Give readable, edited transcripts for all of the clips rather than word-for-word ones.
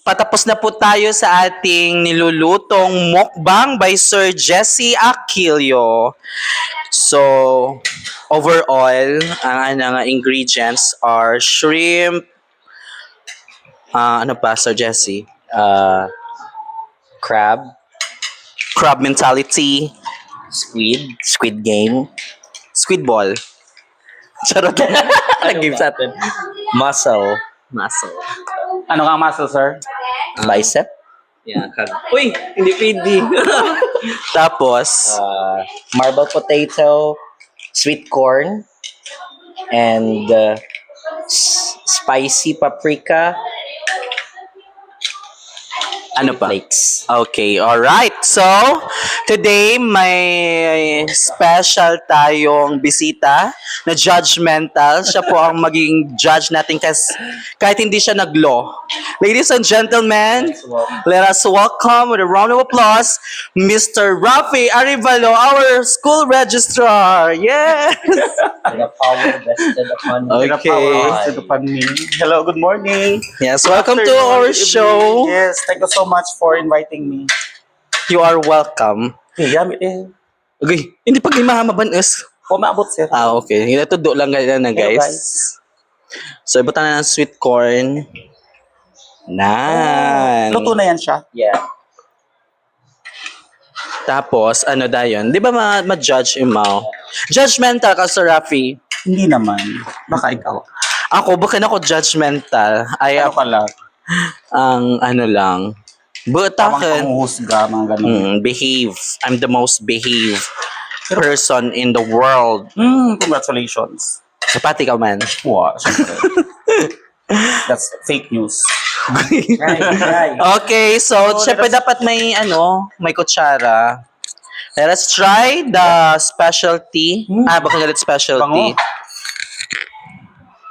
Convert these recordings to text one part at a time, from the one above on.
patapos na po tayo sa ating nilulutong mukbang by Sir Jesse Aquilio. So, overall, ang ingredients are shrimp, ano pa, Sir Jesse? Crab, Crab mentality, squid game, squid ball. Charot. Nag-game sa atin. muscle, Muscle. Ano nga muscle, sir? bicep, Yeah. Uy, hindi pwede. Tapos, marble potato, sweet corn, and spicy paprika, ano pa? flakes. Okay, all right. So, today may special tayong bisita na judgmental. Siya po ang maging judge natin kahit hindi siya nag-law. Ladies and gentlemen, let us welcome with a round of applause, Mr. Rafi Arivalo, our school registrar. Yes! The power vested upon me. Okay. Vested upon me. Hello, good morning. Yes, welcome to Afternoon, our good evening. show. Yes, thank you so much for inviting me. You are welcome. Yummy eh. Okay, hindi pag mahamabanas. O maabot, sir. Okay. Ito lang ganyan na, Hello, guys. So, ibutan na ng sweet corn. Nan. Luto na yan siya. Yeah. Tapos, ano dayon? Di ba ma-judge mo? Judgmental ka, Sir Rafi. Hindi naman. Baka ikaw. Ako, bakit ako judgmental? Ay, Ano ka lang? ang ano lang. Tamang Butakan. panguhusga, mga ganun. Behave. I'm the most behaved person in the world. Congratulations. Pati ka man. Wow, syempre. That's fake news. Right. Okay, so syempre dapat may may kutsara. Let us try the specialty. Baka galit specialty. Bango.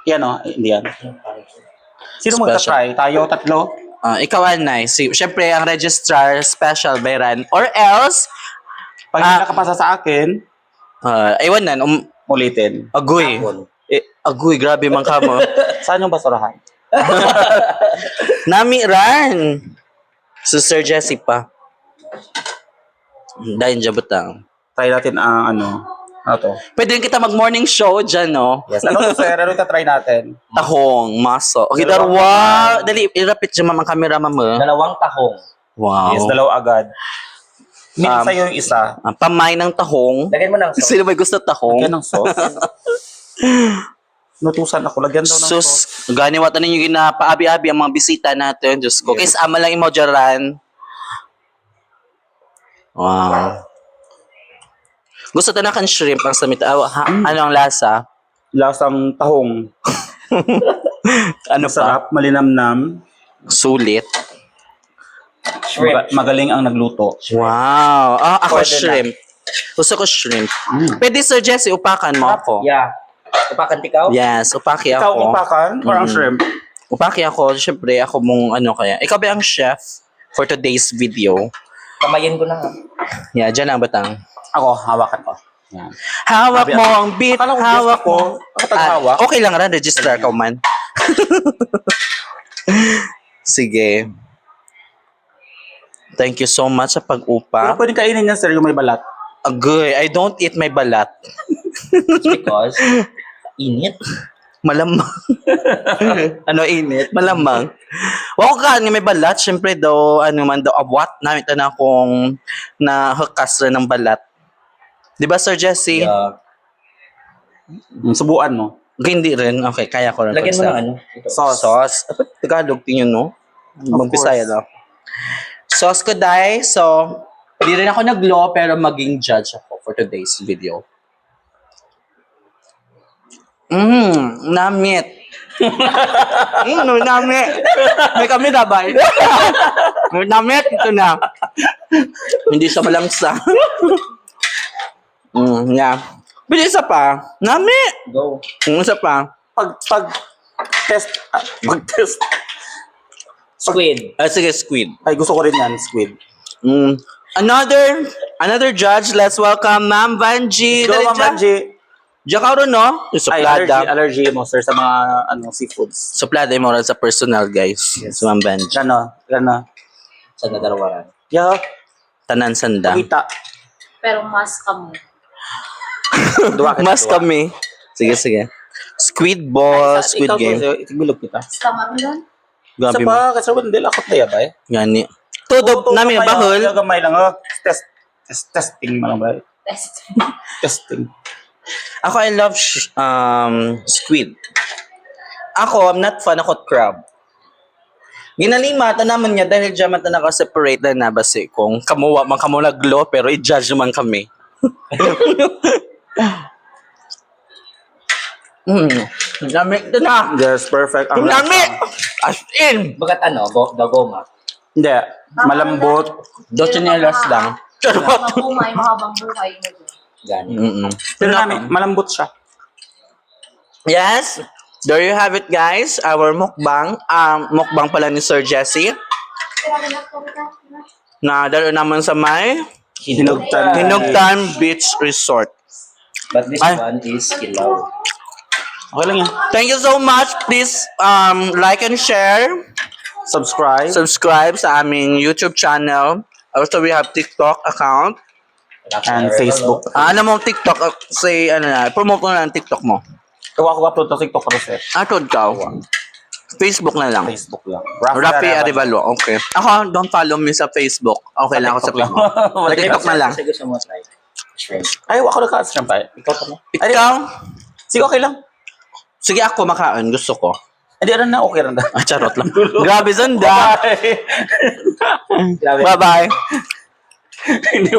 Yan o, hindi yan. Sino Special. magta-try? Tayo, tatlo? Ikaw, Anay. Syempre, ang registrar, special by Ran. Or else, Pag hindi nakapasa sa akin, ewan na, ulitin. agoy. Agoy, grabe man ka mo. Saan yung basurahan? Nami, Ran. So, Sir Jesse pa. Dahil dyan butang. Try natin ang ano to? Pwede rin kita mag-morning show dyan, no? Yes. Ano to, sir? Ano try natin? Tahong, maso. Okay, Dalawang darwa. Dali, irapit dyan mamang camera, mama. Dalawang tahong. Wow. Yes, dalawa agad. Minsan sa'yo yung isa. Pamay ng tahong. Lagyan mo ng sauce. Sino may gusto tahong? Lagyan ng sauce. Nutusan ako. Lagyan daw ng sauce. Sus, ganiwatan ninyo ginapaabi-abi ang mga bisita natin. Diyos ko. Yes. Kaya ama lang imo dyaran. Wow. Gusto ta na kan shrimp ang samit. Ano ang lasa? Lasang tahong. Ano pa? Masarap, malinamnam. Sulit. Shrimp. Magaling ang nagluto. Wow. Ako Pwede na. shrimp. Gusto ko shrimp. Pwede, Sir Jesse, upakan mo ako. Yeah. Upakan tikaw? Yes, upaki Ikaw ako. upakan or ang shrimp? Upaki ako. Siyempre, ako mong kaya. Ikaw ba ang chef for today's video? Kamayin ko na. Yeah, dyan ang batang. Ako, hawakan ko. Yan. Hawak Sabi mo ako. ang beat, Akala ko hawak gusto ko. mo. Ako taghawak. Okay lang rin, register ka man. Sige. Thank you so much sa Pero pag-upa. pwedeng kainin yan, sir, yung may balat. Agoy, I don't eat my balat. Because init. Malamang. Ano init? Malamang. Wako ka ni may balat, syempre daw, what, namin na akong nahakas rin ng balat. Di ba, Sir Jesse? Yeah. Subuan mo. Hindi rin. Okay, kaya ko rin. Lagyan mo pag-start. ng Ito. Sauce. Sauce. Dapat Tagalog tingin, no? Mag-Bisaya course. na. Sauce ko, dai. So, hindi rin ako nag-law, pero maging judge ako for today's video. Namit. Namit. May kami na ba? Namit, ito na. Hindi siya malangsa. Yeah. Pero isa pa. Namit. Go. Isa pa. Pag-test. Pag-test. Squid. Sige, squid. Ay, gusto ko rin yan, squid. Another judge. Let's welcome Ma'am Vanji. Go, Dali Ma'am dyan. Angie. Diyan ka rin, no? Ay, Suplada. allergy mo, sir, sa mga seafoods. Suplada mo rin sa personal, guys. Yes. Sa mga bench. Gano. Sa nadarawaran. Yeah, Tanan sanda. kita. Pero mas kami. Mas kami. Sige, sige. Squid ball, squid game. Itibilog kita. Tama mo lang? Sa Gabi mo. pa, kasi wala akot na yabay. Gani. Todo namin bahol. Gamay lang, oh. Testing mo lang ba? Test. Testing. Ako, I love squid. Ako, I'm not fan ako crab. Ginalimatan naman niya dahil dyan man naka-separate na basi kung kamuwa man kamo naglo pero i-judge man kami. Lami ito na. Yes, perfect. Ang Lami! lasa. As in! Bagat dagoma. Hindi. Malambot. Dos chinelas lang. Charot! Mahabang mahabang buhay mo. Gani. Pero namin, malambot siya. Yes, there you have it, guys. Our mukbang. Mukbang pala ni Sir Jesse. Na dalo naman sa may Hinugtan. Hinugtan Beach Resort. But this Ay. one is Kilaw. Okay lang yan. Thank you so much. Please like and share. Subscribe. Subscribe sa aming YouTube channel. Also, we have TikTok account. And Facebook. Ano mo TikTok? Say, ano na, promote mo na ang TikTok mo. Kawa-kawa to TikTok ko sir. Atod ka. Facebook na lang. Facebook lang. Rafi Arevalo. Okay. Ako, don't follow me sa Facebook. Okay lang ako sa TikTok Facebook. Sa TikTok na lang. Kasi gusto mo try. Shrimp. Ay, ako naka-shrimp tayo. Ikaw pa mo. Ikaw? Sige, okay lang. Sige, ako makain. Gusto ko. Hindi, ano na, okay lang. Ah, charot lang. Grabe, Zanda. Bye. Grabe. Bye-bye. Hindi